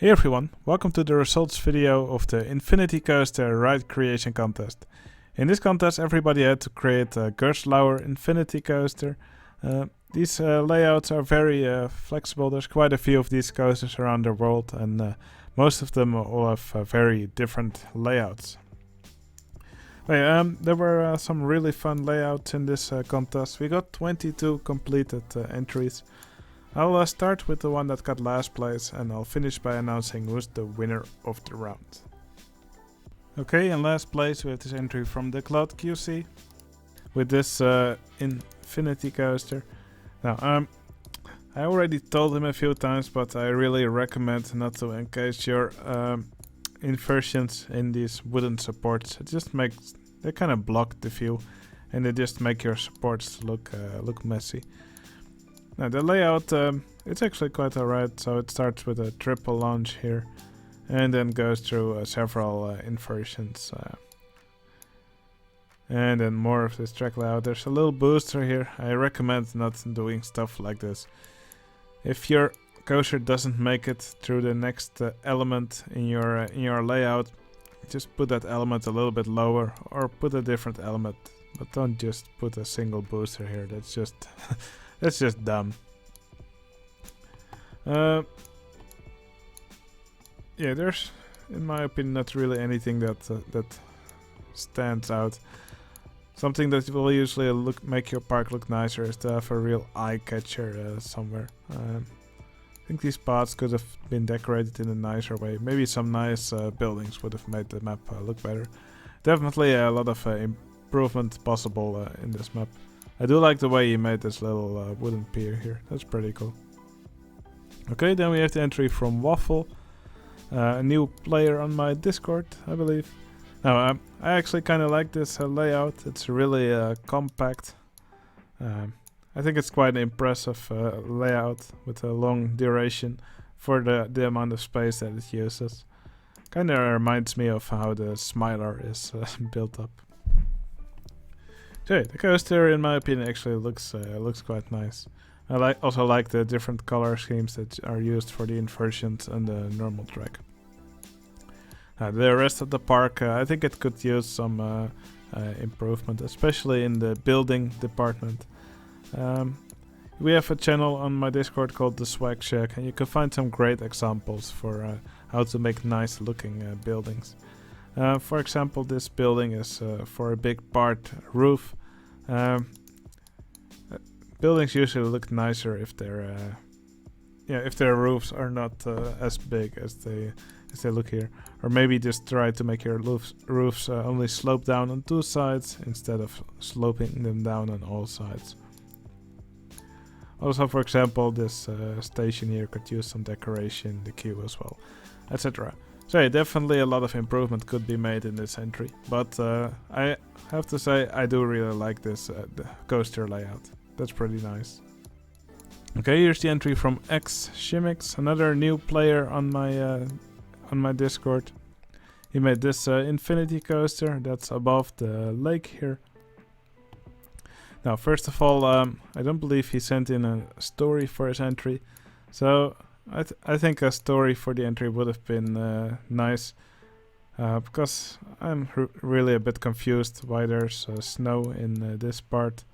Hey everyone, welcome to the results video of the Infinity Coaster ride creation contest. In this contest everybody had to create a Gerstlauer Infinity Coaster. These layouts are very flexible. There's quite a few of these coasters around the world, and most of them all have very different layouts. There were some really fun layouts in this contest. We got 22 completed entries. I'll start with the one that got last place, and I'll finish by announcing who's the winner of the round. Okay, in last place we have this entry from the Cloud QC with this Infinity Coaster. Now, I already told him a few times, but I really recommend not to encase your inversions in these wooden supports. It just makes they kind of block the view, and they just make your supports look messy. Now the layout, it's actually quite alright. So it starts with a triple launch here, and then goes through several inversions, and then more of this track layout. There's a little booster here. I recommend not doing stuff like this. If your coaster doesn't make it through the next element in your layout, just put that element a little bit lower, or put a different element. But don't just put a single booster here. That's just that's just dumb. Yeah, there's, in my opinion, not really anything that stands out. Something that will usually make your park look nicer is to have a real eye catcher somewhere. I think these spots could have been decorated in a nicer way. Maybe some nice buildings would have made the map look better. Definitely a lot of improvement possible in this map. I do like the way he made this little wooden pier here. That's pretty cool. Okay, then we have the entry from Waffle, a new player on my Discord, I believe. Now, I actually kind of like this layout. It's really compact. I think it's quite an impressive layout with a long duration for the amount of space that it uses. Kind of reminds me of how the Smiler is built up. So the coaster, in my opinion, actually looks quite nice. I also like the different color schemes that are used for the inversions and the normal track. The rest of the park, I think it could use some improvement, especially in the building department. We have a channel on my Discord called the Swag Shack, and you can find some great examples for how to make nice looking buildings. For example, this building is for a big part roof. Buildings usually look nicer if their roofs are not as big as they look here, or maybe just try to make your roofs only slope down on two sides instead of sloping them down on all sides. Also, for example, this station here could use some decoration, the queue as well, etc. So yeah, definitely a lot of improvement could be made in this entry, but I have to say I do really like this the coaster layout. That's pretty nice. Okay, here's the entry from Shimix, another new player on my Discord. He made this Infinity Coaster that's above the lake here. Now, first of all, I don't believe he sent in a story for his entry, so I think a story for the entry would have been nice, because I'm really a bit confused why there's snow in this part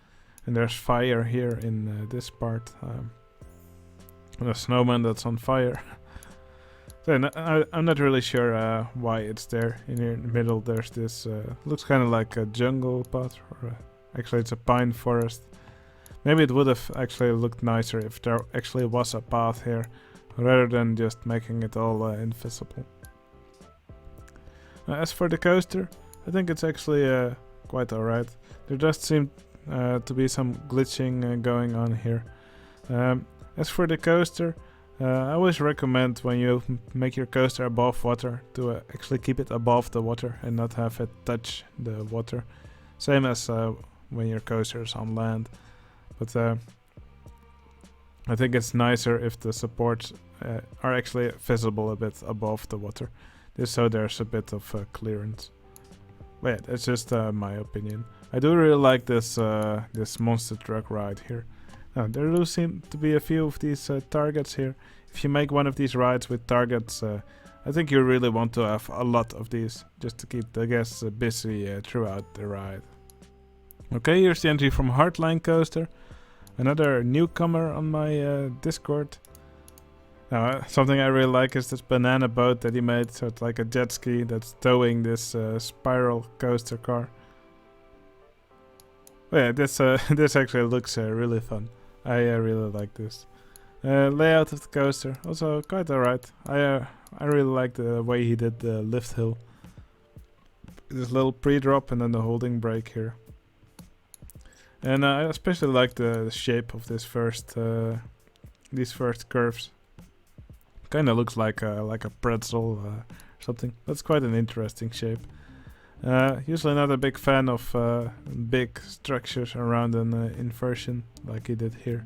and there's fire here in this part, and a snowman that's on fire. So I'm not really sure why it's there. In the middle there's this, looks kind of like a jungle path, or actually it's a pine forest. Maybe it would have actually looked nicer if there actually was a path here, rather than just making it all invisible. As for the coaster, I think it's actually quite alright. There does seem to be some glitching going on here. As for the coaster, I always recommend when you make your coaster above water to actually keep it above the water and not have it touch the water. Same as when your coaster is on land. But I think it's nicer if the supports are actually visible a bit above the water, just so there's a bit of clearance. But yeah, that's just my opinion. I do really like this monster truck ride here. Now, there do seem to be a few of these targets here. if you make one of these rides with targets, I think you really want to have a lot of these, just to keep the guests busy throughout the ride. Okay, here's the entry from Heartland Coaster. Another newcomer on my Discord. Now, something I really like is this banana boat that he made. So it's like a jet ski that's towing this spiral coaster car. But yeah, this this actually looks really fun. I really like this. Layout of the coaster, also quite alright. I really like the way he did the lift hill. This little pre-drop and then the holding brake here. And I especially like the shape of this these first curves. Kind of looks like a pretzel or something. That's quite an interesting shape. Usually not a big fan of big structures around an inversion like he did here.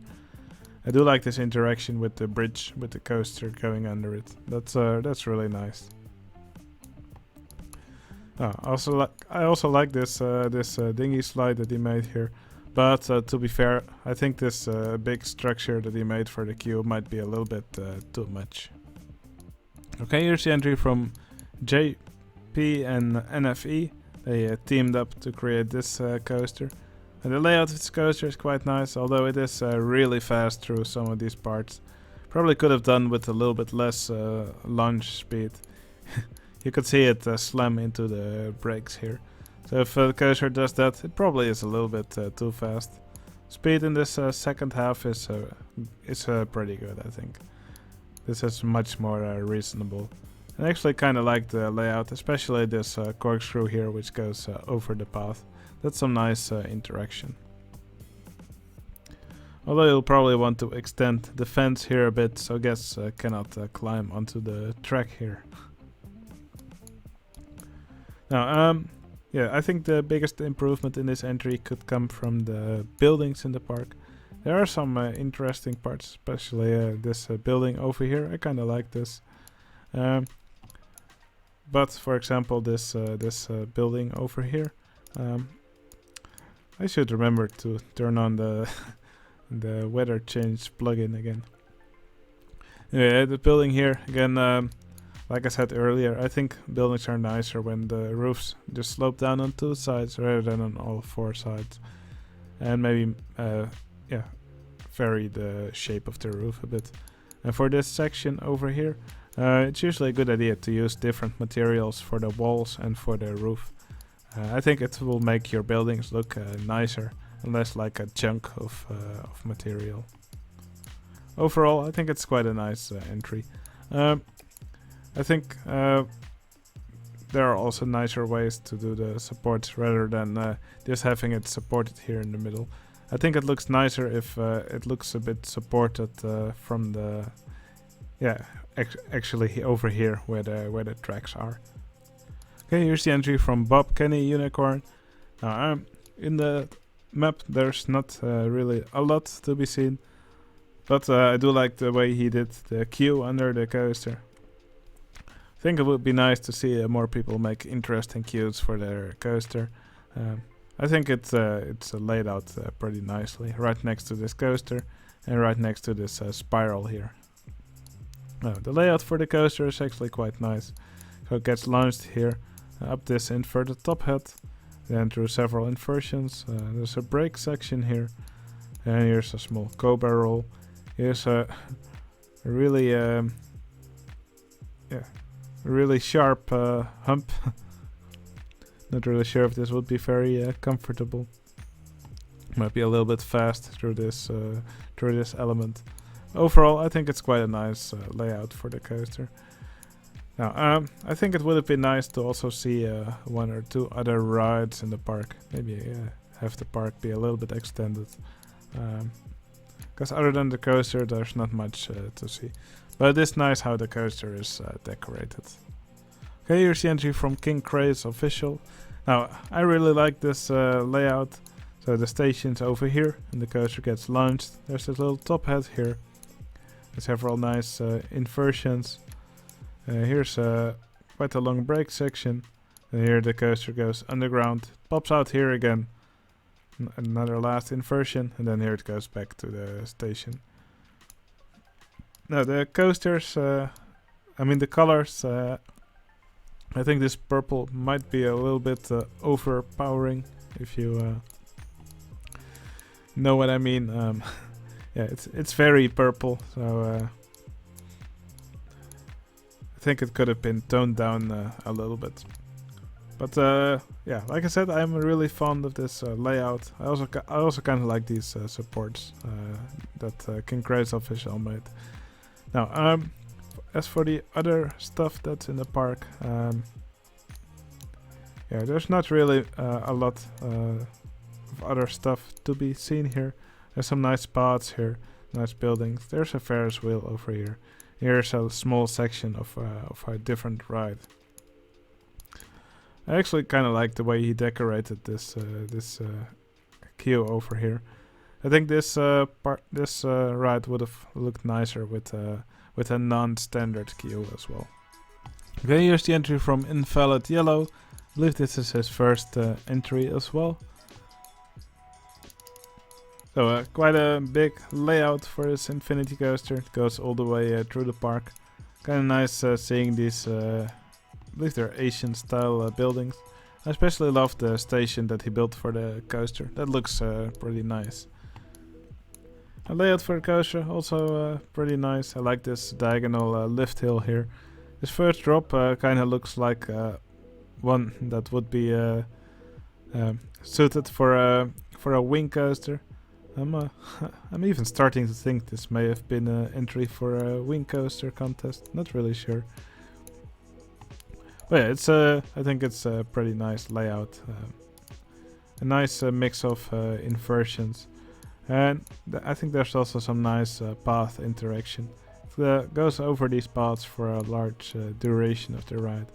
I do like this interaction with the bridge, with the coaster going under it. That's really nice. I also like this dinghy slide that he made here. But to be fair, I think this big structure that he made for the queue might be a little bit too much. Okay, here's the entry from JP and NFE. They teamed up to create this coaster. And the layout of this coaster is quite nice, although it is really fast through some of these parts. Probably could have done with a little bit less launch speed. You could see it slam into the brakes here. So if the coaster does that, it probably is a little bit too fast. Speed in this second half is pretty good, I think. This is much more reasonable. And I actually kind of like the layout, especially this corkscrew here, which goes over the path. That's some nice interaction. Although you'll probably want to extend the fence here a bit, so guests cannot climb onto the track here. Now, yeah, I think the biggest improvement in this entry could come from the buildings in the park. There are some interesting parts, especially this building over here. I kind of like this. But for example, this building over here, I should remember to turn on the the weather change plugin again. Yeah, the building here again. Like I said earlier, I think buildings are nicer when the roofs just slope down on two sides rather than on all four sides. And maybe, yeah, vary the shape of the roof a bit. And for this section over here, it's usually a good idea to use different materials for the walls and for the roof. I think it will make your buildings look nicer and less like a chunk of material. Overall, I think it's quite a nice entry. I think there are also nicer ways to do the supports rather than just having it supported here in the middle. I think it looks nicer if it looks a bit supported from the, yeah, actually over here where the tracks are. Okay, here's the entry from Bob Kenny Unicorn. Now, in the map there's not really a lot to be seen, but I do like the way he did the queue under the coaster. I think it would be nice to see more people make interesting queues for their coaster. I think it's laid out pretty nicely, right next to this coaster and right next to this spiral here. The layout for the coaster is actually quite nice. So it gets launched here, up this inverted top hat, then through several inversions. There's a brake section here, and here's a small cobra roll. Here's a really, really sharp hump. Not really sure if this would be very comfortable. Might be a little bit fast through this element. Overall, I think it's quite a nice layout for the coaster. Now, I think it would have been nice to also see one or two other rides in the park. Maybe have the park be a little bit extended. Because other than the coaster, there's not much to see. But it is nice how the coaster is decorated. Okay, here's the entry from King Craze Official. Now, I really like this layout. So the station's over here, and the coaster gets launched. There's this little top hat here. There's several nice inversions. Here's quite a long brake section. And here the coaster goes underground. Pops out here again. Another last inversion. And then here it goes back to the station. No, the coasters, I mean the colors, I think this purple might be a little bit overpowering, if you know what I mean. Yeah, it's very purple, so I think it could have been toned down a little bit. But yeah, like I said, I'm really fond of this layout. I also kind of like these supports that King Craze official made. Now, as for the other stuff that's in the park, yeah, there's not really a lot of other stuff to be seen here. There's some nice spots here, nice buildings. There's a Ferris wheel over here. Here's a small section of a different ride. I actually kind of like the way he decorated this queue over here. I think this ride would have looked nicer with a non-standard queue as well. Okay, here's the entry from Invalid Yellow. I believe this is his first entry as well. So quite a big layout for this Infinity Coaster. It goes all the way through the park. Kind of nice seeing these, I believe they're Asian style buildings. I especially love the station that he built for the coaster. That looks pretty nice. A layout for the coaster, also pretty nice. I like this diagonal lift hill here. This first drop kind of looks like one that would be suited for a wing coaster. I'm even starting to think this may have been an entry for a wing coaster contest. Not really sure. But yeah, it's I think it's a pretty nice layout. A nice mix of inversions. And I think there's also some nice path interaction. It goes over these paths for a large duration of the ride.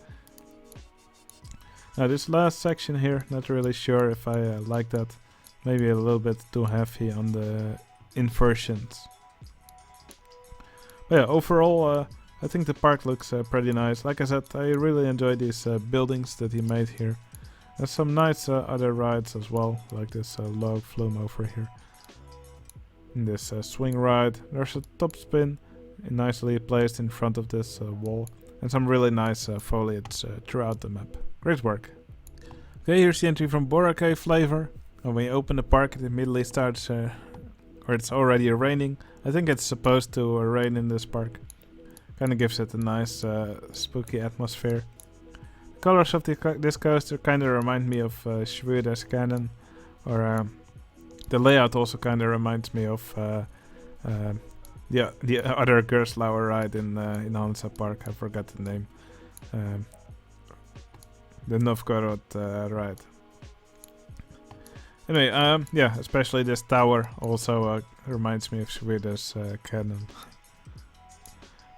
Now this last section here, not really sure if I like that. Maybe a little bit too heavy on the inversions. But yeah, overall I think the park looks pretty nice. Like I said, I really enjoy these buildings that he made here. There's some nice other rides as well, like this log flume over here. And this swing ride. There's a top spin nicely placed in front of this wall. And some really nice foliage throughout the map. Great work. Okay, here's the entry from Boracay Flavor. When you open the park, it immediately starts, or it's already raining. I think it's supposed to rain in this park. Kind of gives it a nice spooky atmosphere. The colors of this coaster kind of remind me of Schwuder's Cannon, or the layout also kind of reminds me of the other Gerstlauer ride in Hansa Park. I forgot the name. The Novgorod ride. Anyway, yeah, especially this tower also reminds me of Schwuder's Cannon.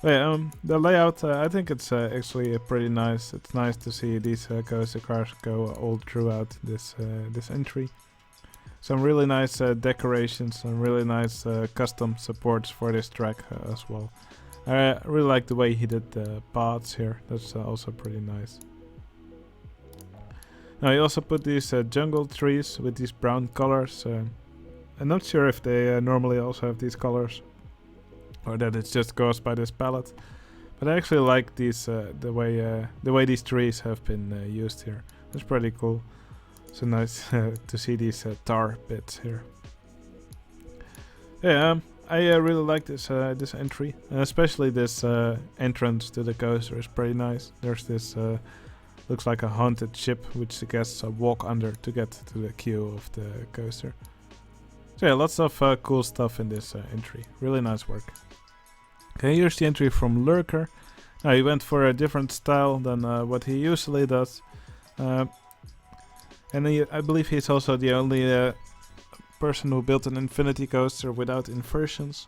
But yeah, the layout, I think it's actually pretty nice. It's nice to see these coaster cars go all throughout this entry. Some really nice decorations, some really nice custom supports for this track as well. I really like the way he did the paths here. That's also pretty nice. Now he also put these jungle trees with these brown colors. I'm not sure if they normally also have these colors, or that it just goes by this palette. But I actually like these the way these trees have been used here. It's pretty cool. So nice to see these tar bits here. Yeah, I really like this this entry, and especially this entrance to the coaster is pretty nice. There's this looks like a haunted ship which the guests walk under to get to the queue of the coaster. So yeah, lots of cool stuff in this entry. Really nice work. Okay, here's the entry from Lurker. Now he went for a different style than what he usually does. And I believe he's also the only person who built an Infinity Coaster without inversions.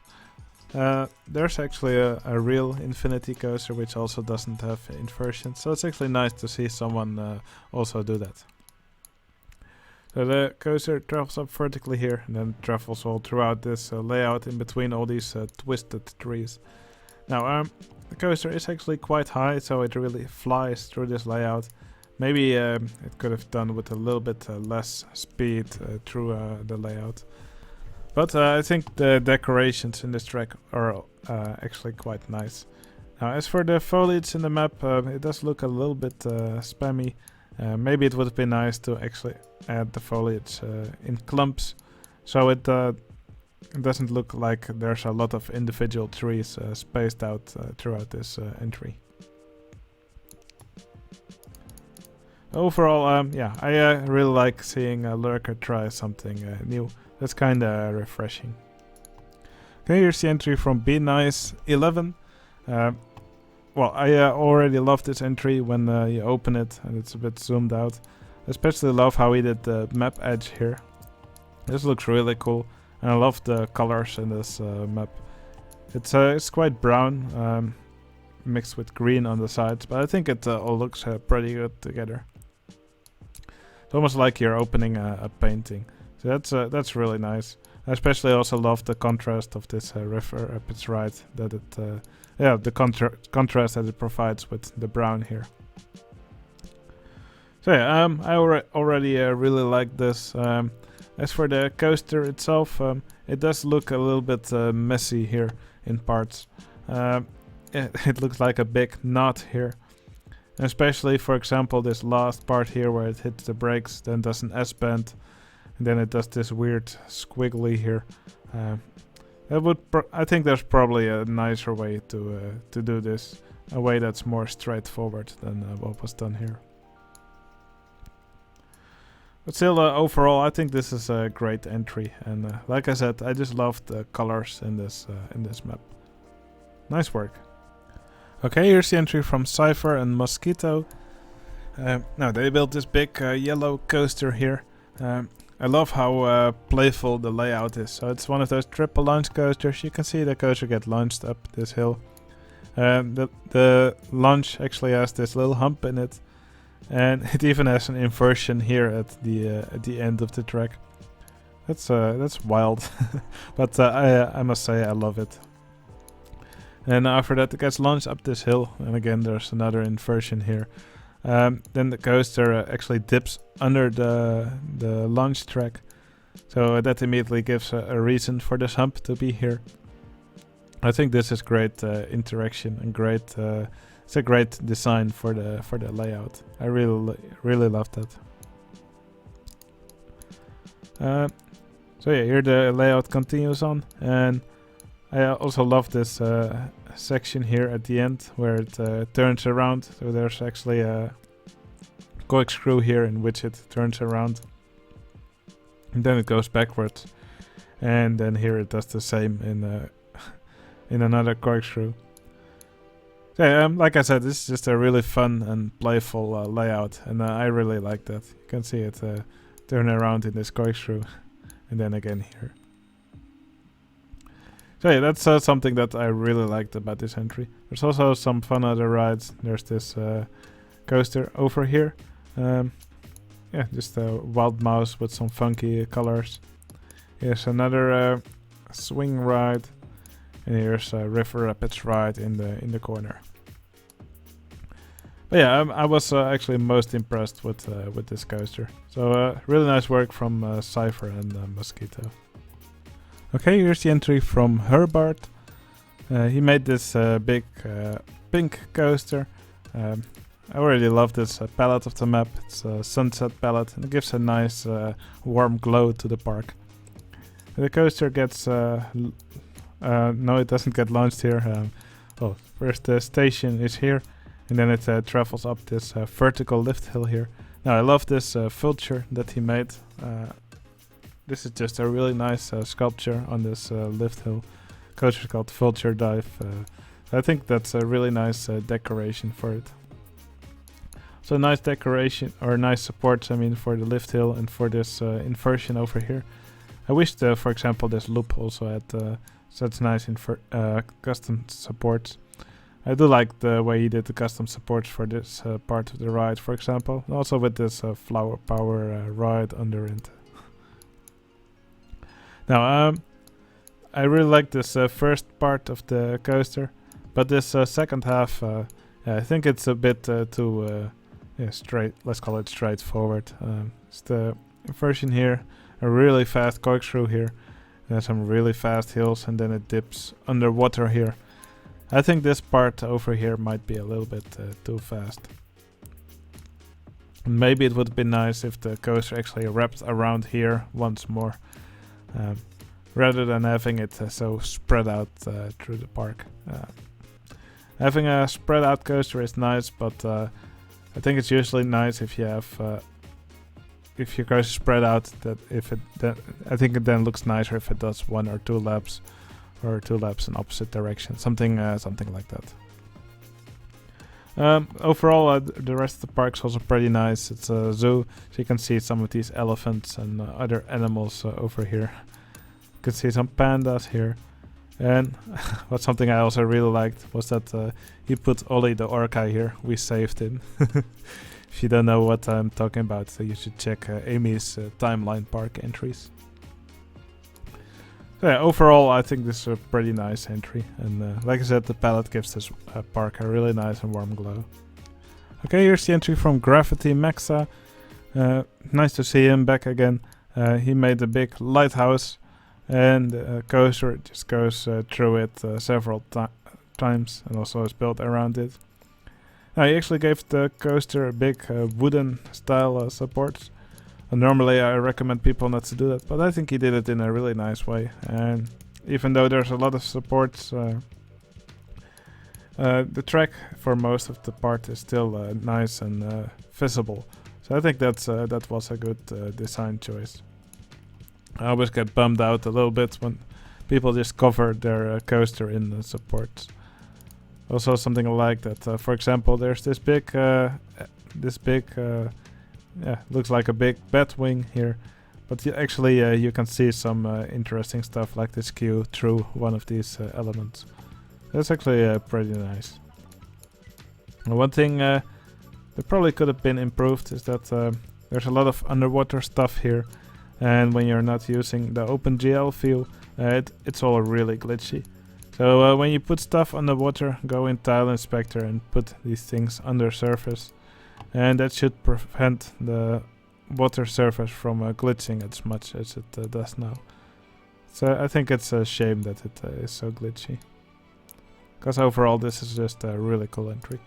There's actually a real Infinity Coaster which also doesn't have inversions, so it's actually nice to see someone also do that. So the coaster travels up vertically here and then travels all throughout this layout in between all these twisted trees. Now the coaster is actually quite high, so it really flies through this layout. Maybe it could have done with a little bit less speed through the layout. But I think the decorations in this track are actually quite nice. Now, as for the foliage in the map, it does look a little bit spammy. Maybe it would be nice to actually add the foliage in clumps, so it doesn't look like there's a lot of individual trees spaced out throughout this entry. Overall, yeah, I really like seeing Lurker try something new. That's kind of refreshing. Okay, here's the entry from Be Nice 11. Well, I already love this entry when you open it and it's a bit zoomed out. Especially love how he did the map edge here. This looks really cool, and I love the colors in this map. It's quite brown, mixed with green on the sides, but I think it all looks pretty good together. It's almost like you're opening a painting, so that's really nice. I especially also love the contrast of this river up its right. That it, yeah, the contrast that it provides with the brown here. So yeah, I already really like this. As for the coaster itself, it does look a little bit messy here in parts. It looks like a big knot here. Especially, for example, this last part here where it hits the brakes, then does an S-bend, and then it does this weird squiggly here. I think there's probably a nicer way to do this, a way that's more straightforward than what was done here. But still, overall, I think this is a great entry, and like I said, I just love the colors in this map. Nice work. Okay, here's the entry from Cypher and Mosquito. Now they built this big yellow coaster here. I love how playful the layout is. So it's one of those triple launch coasters. You can see the coaster get launched up this hill. The launch actually has this little hump in it, and it even has an inversion here at the end of the track. That's wild, but I must say I love it. And after that, it gets launched up this hill, and again there's another inversion here. Then the coaster actually dips under the launch track, so that immediately gives a reason for this hump to be here. I think this is great interaction and great. It's a great design for the layout. I really love that. So yeah, here the layout continues on, and I also love this section here at the end where it turns around. So there's actually a corkscrew here in which it turns around, and then it goes backwards, and then here it does the same in another corkscrew. So yeah, like I said, this is just a really fun and playful layout, and I really like that. You can see it turn around in this corkscrew, and then again here. So yeah, that's something that I really liked about this entry. There's also some fun other rides. There's this coaster over here. Yeah, just a wild mouse with some funky colors. Here's another swing ride, and here's a river rapids ride in the corner. But yeah, I was actually most impressed with this coaster. So really nice work from Cypher and Mosquito. Okay, here's the entry from Herbart. He made this big pink coaster. I already love this palette of the map. It's a sunset palette, and it gives a nice warm glow to the park. The coaster gets... no, it doesn't get launched here. Well, first the station is here, and then it travels up this vertical lift hill here. Now, I love this vulture that he made. This is just a really nice sculpture on this lift hill. Coaster is called Vulture Dive. I think that's a really nice decoration for it. So nice decoration, or nice supports, I mean, for the lift hill and for this inversion over here. I wish, for example, this loop also had such nice custom supports. I do like the way he did the custom supports for this part of the ride, for example. Also with this flower power ride under it. Now, I really like this first part of the coaster, but this second half, I think it's a bit too straight. Let's call it straightforward. It's the inversion here, a really fast corkscrew here, There's some really fast hills and then it dips underwater here. I think this part over here might be a little bit too fast. Maybe it would be nice if the coaster actually wrapped around here once more, rather than having it so spread out through the park. Having a spread out coaster is nice, but I think it's usually nice if you have if your coaster spread out. I think it then looks nicer if it does 1 or 2 laps, or 2 laps in opposite direction, something like that. Overall, the rest of the park's also pretty nice. It's a zoo, so you can see some of these elephants and other animals over here. You can see some pandas here. And what's something I also really liked was that he put Ollie the orca here. We saved him. If you don't know what I'm talking about, so you should check Amy's timeline park entries. So yeah, overall, I think this is a pretty nice entry. And like I said, the palette gives this park a really nice and warm glow. Okay, here's the entry from Gravity Maxa. Nice to see him back again. He made a big lighthouse, and the coaster just goes through it several times, and also is built around it. Now, he actually gave the coaster a big wooden style support. Normally I recommend people not to do that, but I think he did it in a really nice way. And even though there's a lot of supports, the track for most of the part is still nice and visible. So I think that was a good design choice. I always get bummed out a little bit when people just cover their coaster in the supports. Also something like that. For example, there's this big looks like a big bat wing here, but actually you can see some interesting stuff like this queue through one of these elements. That's actually pretty nice. One thing that probably could have been improved is that there's a lot of underwater stuff here, and when you're not using the OpenGL view, it's all really glitchy. So when you put stuff underwater, go in Tile Inspector and put these things under surface. And that should prevent the water surface from glitching as much as it does now. So I think it's a shame that it is so glitchy. Because overall this is just a really cool entry.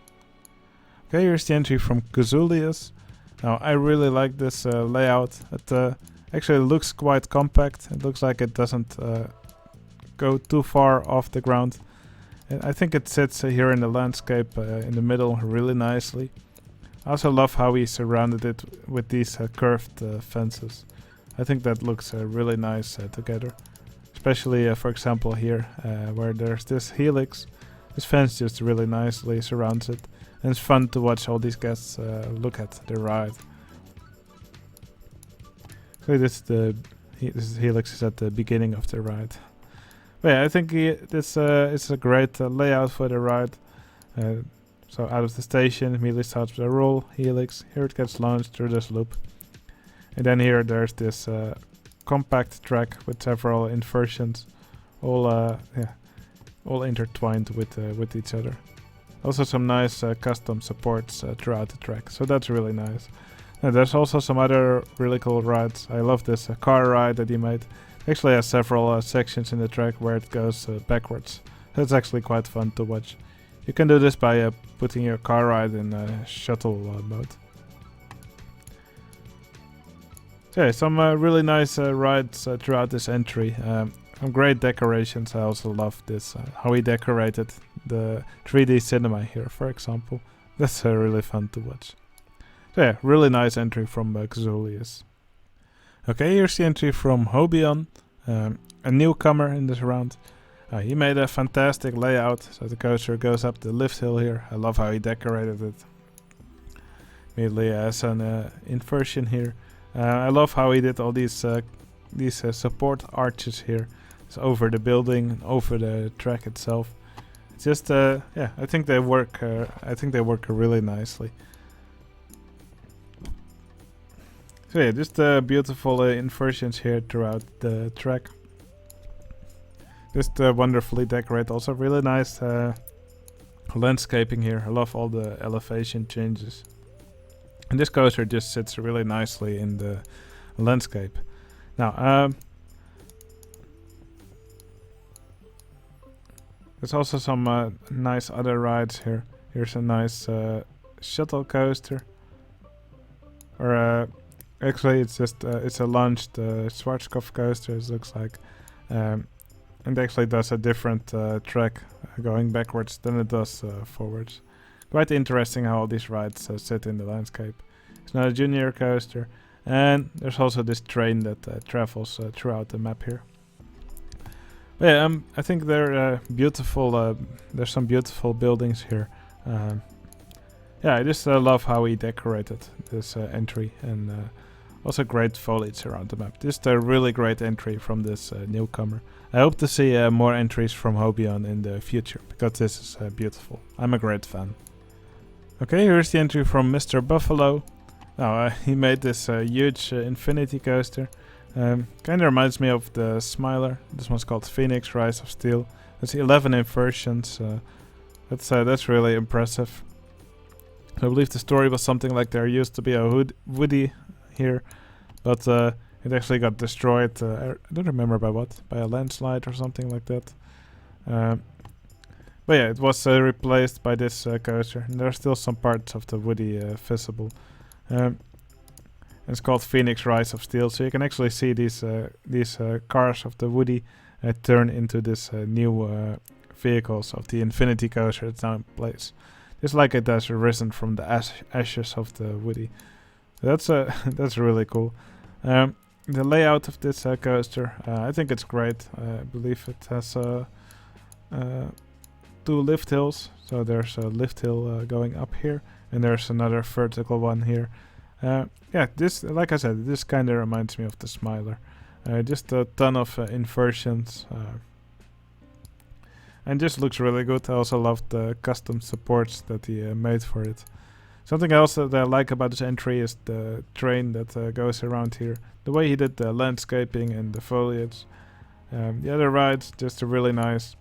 Okay, here's the entry from Kazulius. Now I really like this layout. It actually looks quite compact. It looks like it doesn't go too far off the ground. And I think it sits here in the landscape in the middle really nicely. I also love how he surrounded it with these curved fences. I think that looks really nice together. Especially, for example, here where there's this helix. This fence just really nicely surrounds it. And it's fun to watch all these guests look at the ride. So this helix is at the beginning of the ride. But yeah, I think this is a great layout for the ride. So out of the station, immediately starts with a roll, helix. Here it gets launched through this loop. And then here there's this compact track with several inversions, all intertwined with each other. Also some nice custom supports throughout the track, so that's really nice. And there's also some other really cool rides. I love this car ride that he made. Actually has several sections in the track where it goes backwards. That's actually quite fun to watch. You can do this by putting your car ride in shuttle mode. So yeah, some really nice rides throughout this entry. Some great decorations. I also love this, how he decorated the 3D cinema here, for example. That's really fun to watch. So yeah, really nice entry from Kazulius. Okay, here's the entry from Hobeon, a newcomer in this round. He made a fantastic layout, so the coaster goes up the lift hill here. I love how he decorated it. Immediately has an inversion here. I love how he did all these support arches here. It's over the building and over the track itself. It's just I think they work. I think they work really nicely. So yeah, just beautiful inversions here throughout the track. Just wonderfully decorated. Also really nice landscaping here. I love all the elevation changes. And this coaster just sits really nicely in the landscape. Now, There's also some nice other rides here. Here's a nice shuttle coaster. Or actually, it's just it's a launched Schwarzkopf coaster. It looks like, and actually does a different track going backwards than it does forwards. Quite interesting how all these rides sit in the landscape. It's not a junior coaster, and there's also this train that travels throughout the map here. But yeah, I think they're beautiful. There's some beautiful buildings here. Yeah, I just love how he decorated this entry, and also great foliage around the map. Just a really great entry from this newcomer. I hope to see more entries from Hobeon in the future, because this is beautiful. I'm a great fan. Okay, here's the entry from Mr. Buffalo. Now, he made this huge Infinity Coaster. Kind of reminds me of the Smiler. This one's called Phoenix Rise of Steel. There's 11 inversions. That's really impressive. I believe the story was something like there used to be a Woody here, but it actually got destroyed. I don't remember by what, by a landslide or something like that. But yeah, it was replaced by this coaster, and there are still some parts of the Woody visible. It's called Phoenix Rise of Steel, so you can actually see these cars of the Woody turn into this new vehicles of the Infinity Coaster that's now in place. Just like it has risen from the ashes of the Woody. That's that's really cool. The layout of this coaster, I think it's great. I believe it has 2 lift hills. So there's a lift hill going up here, and there's another vertical one here. Yeah, this, like I said, this kind of reminds me of the Smiler. Just a ton of inversions. And just looks really good. I also love the custom supports that he made for it. Something else that I like about this entry is the train that goes around here. The way he did the landscaping and the foliage. The other rides, just really nice.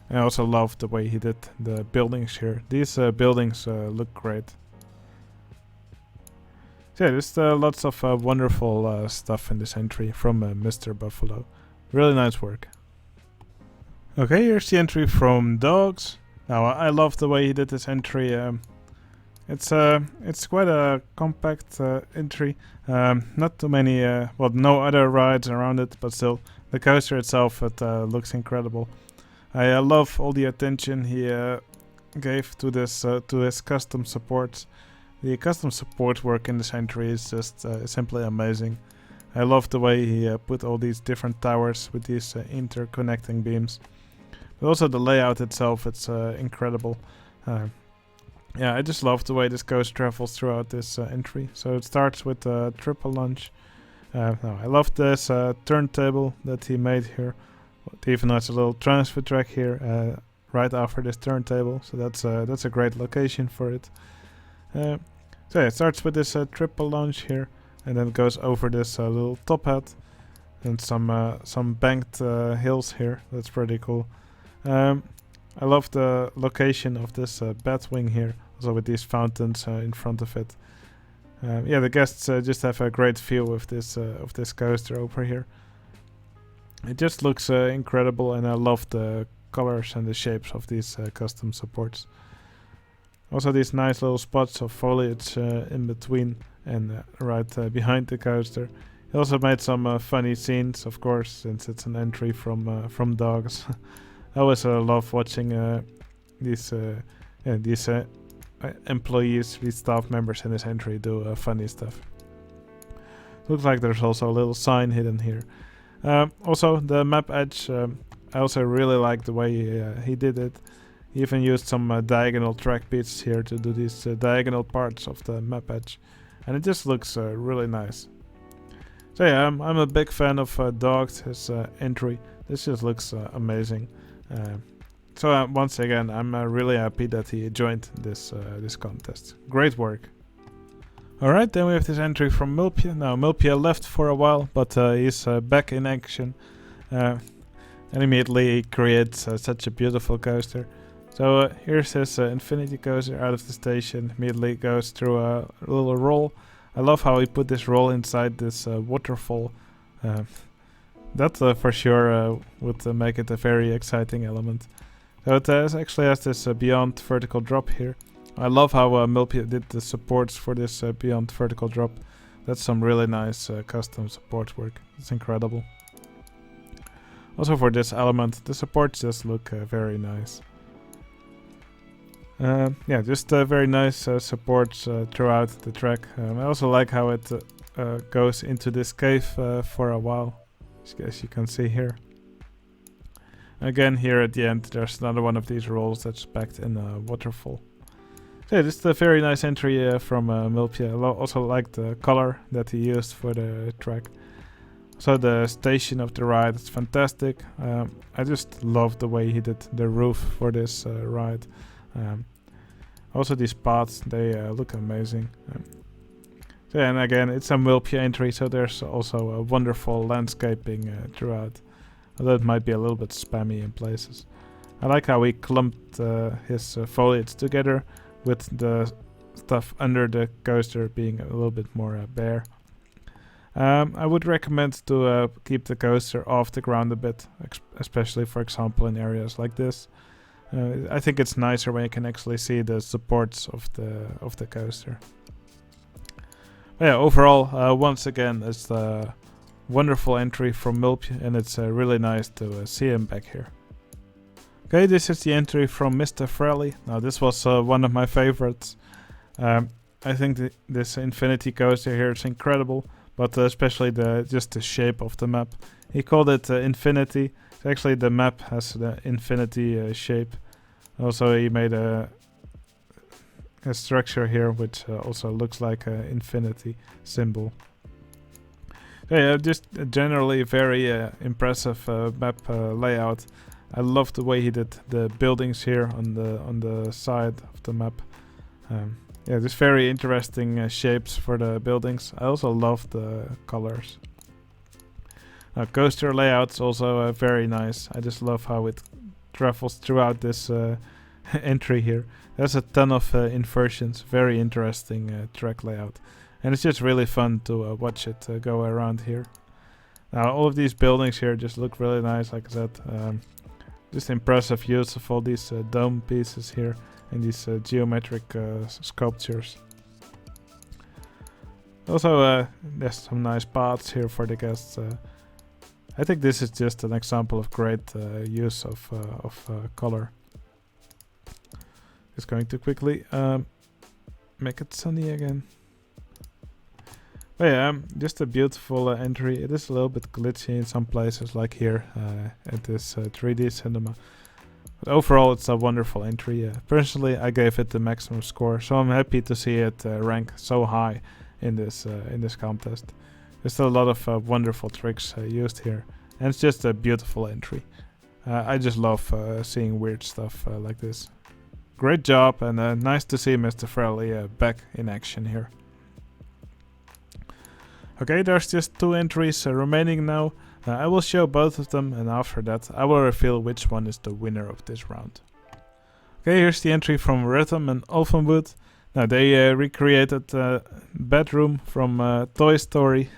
I also love the way he did the buildings here. These buildings look great. So yeah, there's lots of wonderful stuff in this entry from Mr. Buffalo. Really nice work. Okay, here's the entry from Dogs. Now, I love the way he did this entry. It's quite a compact entry. Not too many, well, no other rides around it, but still, the coaster itself, it looks incredible. I love all the attention he gave to this to his custom supports. The custom support work in this entry is just simply amazing. I love the way he put all these different towers with these interconnecting beams. But also the layout itself, it's incredible. Yeah, I just love the way this coaster travels throughout this entry. So it starts with a triple launch. Now, I love this turntable that he made here. It even has a little transfer track here right after this turntable. So that's a great location for it. So yeah, it starts with this triple launch here, and then it goes over this little top hat and some banked hills here. That's pretty cool. I love the location of this bat wing here, also with these fountains in front of it. Yeah, the guests just have a great view of this coaster over here. It just looks incredible, and I love the colors and the shapes of these custom supports. Also these nice little spots of foliage in between and right behind the coaster. He also made some funny scenes, of course, since it's an entry from Dogs. I always love watching these employees, these staff members in this entry do funny stuff. Looks like there's also a little sign hidden here. Also, the map edge, I also really like the way he did it. He even used some diagonal track bits here to do these diagonal parts of the map edge. And it just looks really nice. So yeah, I'm a big fan of Dogs, his entry. This just looks amazing. So once again, I'm really happy that he joined this contest. Great work. Alright, then we have this entry from Milpia. Now, Milpia left for a while, but he's back in action. And immediately he creates such a beautiful coaster. So here's his Infinity Coaster out of the station. Immediately goes through a little roll. I love how he put this roll inside this waterfall. That for sure would make it a very exciting element. So it actually has this beyond vertical drop here. I love how Milpia did the supports for this beyond vertical drop. That's some really nice custom support work. It's incredible. Also for this element, the supports just look very nice. Yeah, just very nice supports throughout the track. I also like how it goes into this cave for a while, as you can see here. Again, here at the end, there's another one of these rolls that's packed in a waterfall. So yeah, just a very nice entry from Milpia. I also like the color that he used for the track. So the station of the ride is fantastic. I just love the way he did the roof for this ride. Also these paths, they look amazing. So yeah, and again, it's a Milpia entry, so there's also a wonderful landscaping throughout. Although it might be a little bit spammy in places. I like how he clumped his foliage together with the stuff under the coaster being a little bit more bare. I would recommend to keep the coaster off the ground a bit, especially for example in areas like this. I think it's nicer when you can actually see the supports of the coaster. But yeah, overall, once again, it's a wonderful entry from Milpia, and it's really nice to see him back here. Okay, this is the entry from Mr. Frelly. Now, this was one of my favorites. I think this Infinity Coaster here is incredible, but especially just the shape of the map. He called it Infinity. Actually, the map has the infinity shape. Also, he made a structure here which also looks like an infinity symbol. Yeah, just generally very impressive map layout. I love the way he did the buildings here on the side of the map. Yeah, just very interesting shapes for the buildings. I also love the colors. Coaster layout's also very nice. I just love how it travels throughout this entry here. There's a ton of inversions. Very interesting track layout. And it's just really fun to watch it go around here. Now all of these buildings here just look really nice, like I said. Just impressive use of all these dome pieces here and these geometric sculptures. Also there's some nice paths here for the guests. I think this is just an example of great use of color. Just going to quickly make it sunny again. But yeah, just a beautiful entry. It is a little bit glitchy in some places, like here at this 3D cinema. But overall, it's a wonderful entry. Personally, I gave it the maximum score, so I'm happy to see it rank so high in this contest. There's still a lot of wonderful tricks used here, and it's just a beautiful entry. I just love seeing weird stuff like this. Great job, and nice to see Mr. Frelly back in action here. Okay, there's just 2 entries remaining now. I will show both of them, and after that I will reveal which one is the winner of this round. Okay, here's the entry from Rhythm and Alvin. Now they recreated the bedroom from Toy Story.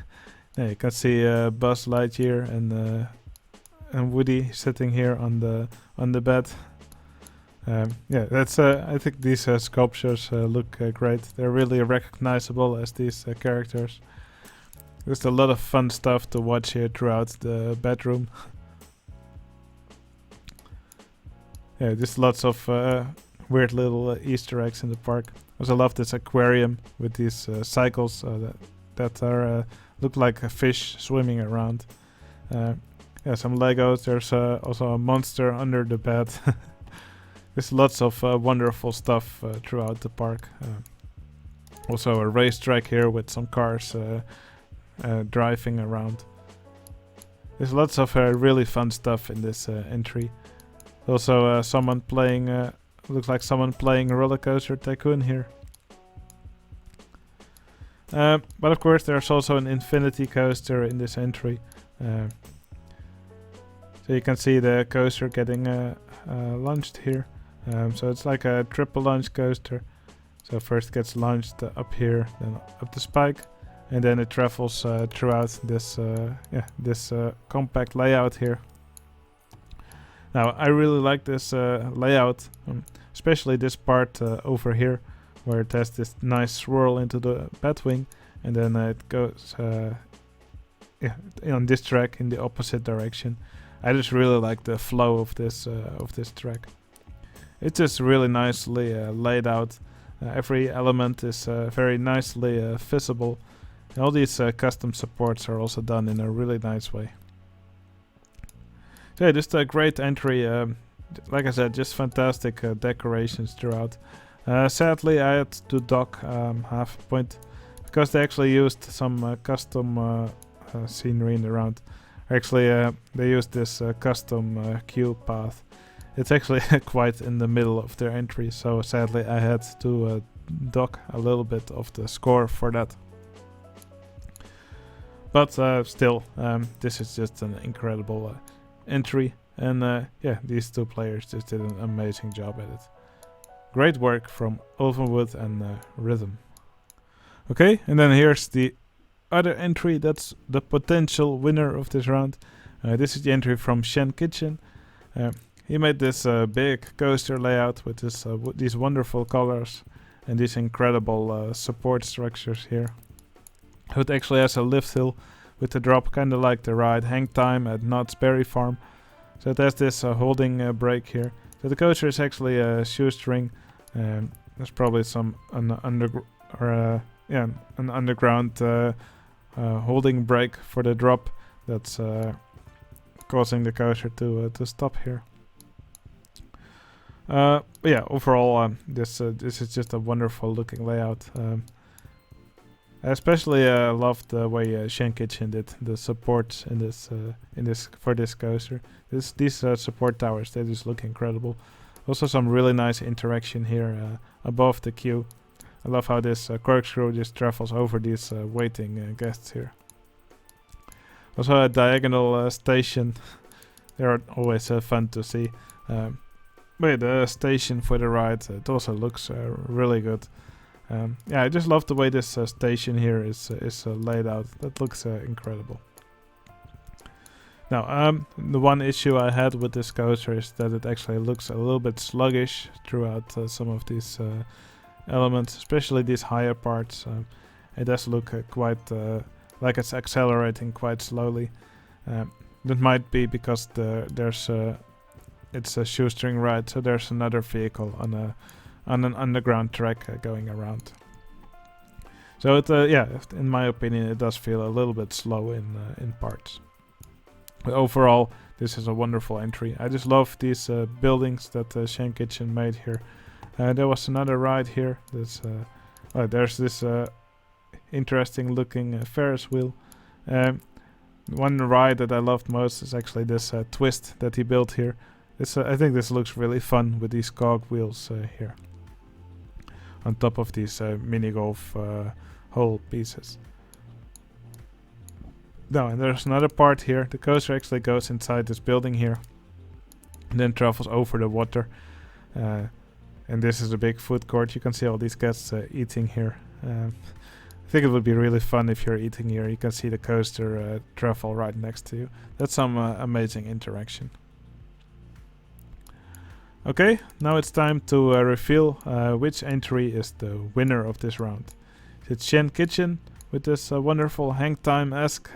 You can see Buzz Lightyear and Woody sitting here on the bed. Yeah, that's. I think these sculptures look great. They're really recognizable as these characters. There's a lot of fun stuff to watch here throughout the bedroom. Yeah, just lots of weird little Easter eggs in the park. I also love this aquarium with these cycles that are look like a fish swimming around. Yeah, some Legos. There's also a monster under the bed. There's lots of wonderful stuff throughout the park. Also a racetrack here with some cars driving around. There's lots of really fun stuff in this entry. Also someone playing, looks like someone playing Rollercoaster Tycoon here. But of course there's also an Infinity Coaster in this entry. So you can see the coaster getting launched here. So it's like a triple launch coaster. So first gets launched up here, then up the spike, and then it travels throughout this compact layout here. Now, I really like this layout, especially this part over here, where it has this nice swirl into the Batwing, and then it goes on this track in the opposite direction. I just really like the flow of this track. It's just really nicely laid out. Every element is very nicely visible. And all these custom supports are also done in a really nice way. So yeah, just a great entry. Like I said, just fantastic decorations throughout. Sadly, I had to dock half a point because they actually used some custom scenery in the round. Actually, they used this custom queue path. It's actually quite in the middle of their entry, so sadly I had to dock a little bit of the score for that. But still, this is just an incredible entry, and yeah, these two players just did an amazing job at it. Great work from Ulvenwood and Rhythm. Okay, and then here's the other entry that's the potential winner of this round. This is the entry from Shen Kitchen. He made this big coaster layout with this, these wonderful colors and these incredible support structures here. It actually has a lift hill with the drop, kind of like the ride Hang Time at Knott's Berry Farm. So it has this holding brake here. So the coaster is actually a shoestring. There's probably some an underground holding brake for the drop that's causing the coaster to stop here. But yeah, overall, this is just a wonderful looking layout. I especially love the way Shen Kitchen did the supports in this for this coaster. These support towers, they just look incredible. Also, some really nice interaction here above the queue. I love how this corkscrew just travels over these waiting guests here. Also, a diagonal station. They are always fun to see. But the station for the ride, it also looks really good. Yeah, I just love the way this station here is laid out. That looks incredible. Now, the one issue I had with this coaster is that it actually looks a little bit sluggish throughout some of these elements, especially these higher parts. It does look quite like it's accelerating quite slowly. That might be because it's a shoestring ride, so there's another vehicle on an underground track going around. So it, yeah, in my opinion, it does feel a little bit slow in parts. But overall, this is a wonderful entry. I just love these buildings that Shen Kitchen made here. There was another ride here. There's this interesting looking Ferris wheel. One ride that I loved most is actually this twist that he built here. I think this looks really fun with these cog wheels here on top of these mini golf hole pieces. Now, and there's another part here. The coaster actually goes inside this building here and then travels over the water. And this is a big food court. You can see all these guests eating here. I think it would be really fun if you're eating here. You can see the coaster travel right next to you. That's some amazing interaction. Okay, now it's time to reveal which entry is the winner of this round. It's Shen Kitchen with this wonderful Hang Time-esque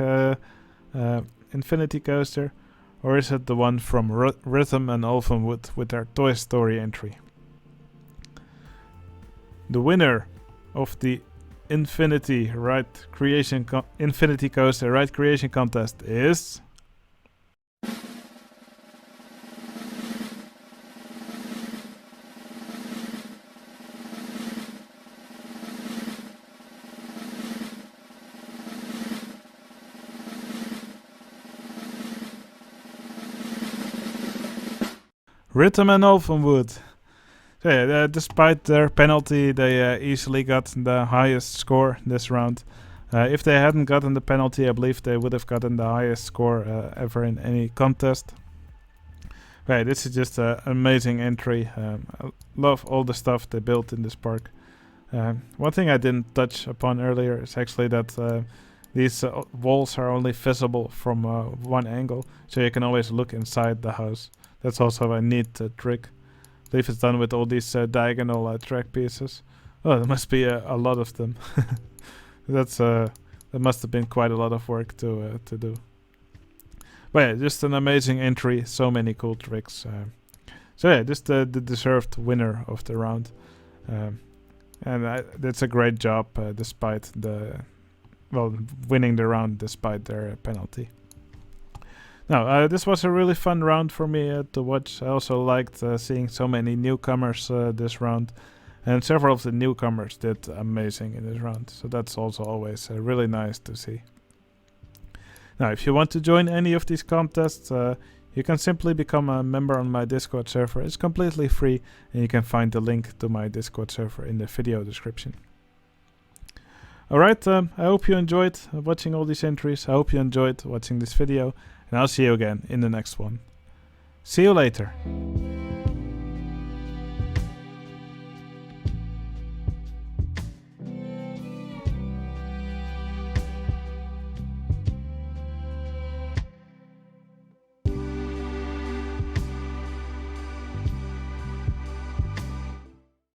Infinity Coaster, or is it the one from Rhythm and Ulvenwood with their Toy Story entry? The winner of the Infinity Coaster Ride Creation Contest is Rhythm and Ulvenwood. So yeah, despite their penalty, they easily got the highest score this round. If they hadn't gotten the penalty, I believe they would have gotten the highest score ever in any contest. Right, this is just an amazing entry. I love all the stuff they built in this park. One thing I didn't touch upon earlier is actually that these walls are only visible from one angle, so you can always look inside the house. That's also a neat trick. I believe it's done with all these diagonal track pieces. Oh, there must be a lot of them. That must have been quite a lot of work to do. But yeah, just an amazing entry. So many cool tricks. So yeah, just the deserved winner of the round. And that's a great job despite winning the round despite their penalty. Now, this was a really fun round for me to watch. I also liked seeing so many newcomers this round. And several of the newcomers did amazing in this round. So that's also always really nice to see. Now, if you want to join any of these contests, you can simply become a member on my Discord server. It's completely free, and you can find the link to my Discord server in the video description. Alright, I hope you enjoyed watching all these entries. I hope you enjoyed watching this video, and I'll see you again in the next one. See you later.